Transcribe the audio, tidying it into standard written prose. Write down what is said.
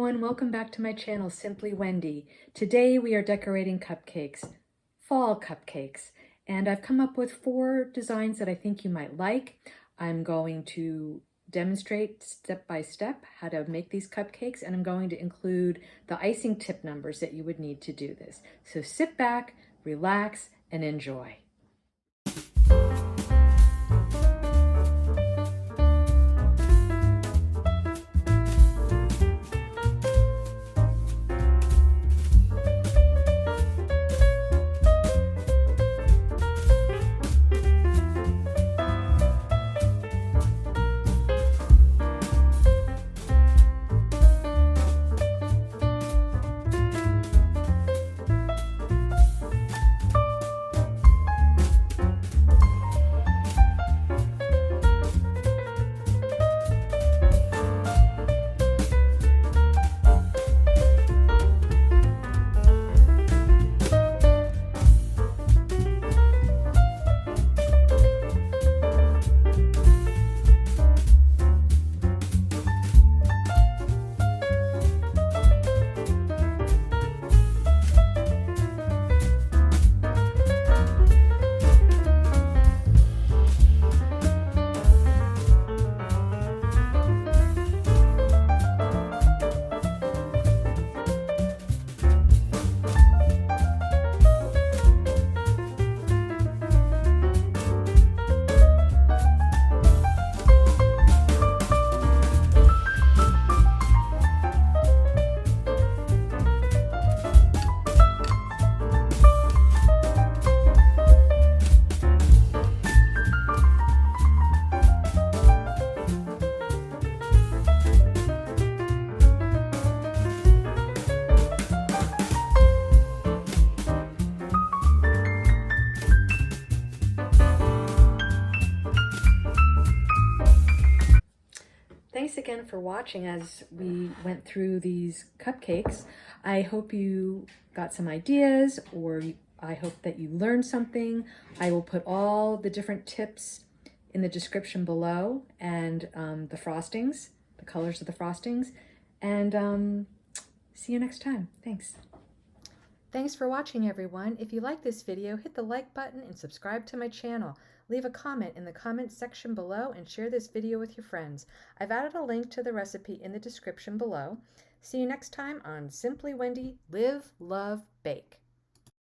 everyone, welcome back to my channel, Simply Wendy. Today we are decorating cupcakes, fall cupcakes, and I've come up with 4 designs that I think you might like. I'm going to demonstrate step by step how to make these cupcakes, and I'm going to include the icing tip numbers that you would need to do this. So sit back, relax, and enjoy. Thanks again for watching as we went through these cupcakes. I hope you got some ideas, or I hope that you learned something. I will put all the different tips in the description below, and the frostings, the colors of the frostings, and see you next time. Thanks. Thanks for watching, everyone. If you like this video, hit the like button and subscribe to my channel. Leave a comment in the comments section below and share this video with your friends. I've added a link to the recipe in the description below. See you next time on Simply Wendy Live, Love, Bake.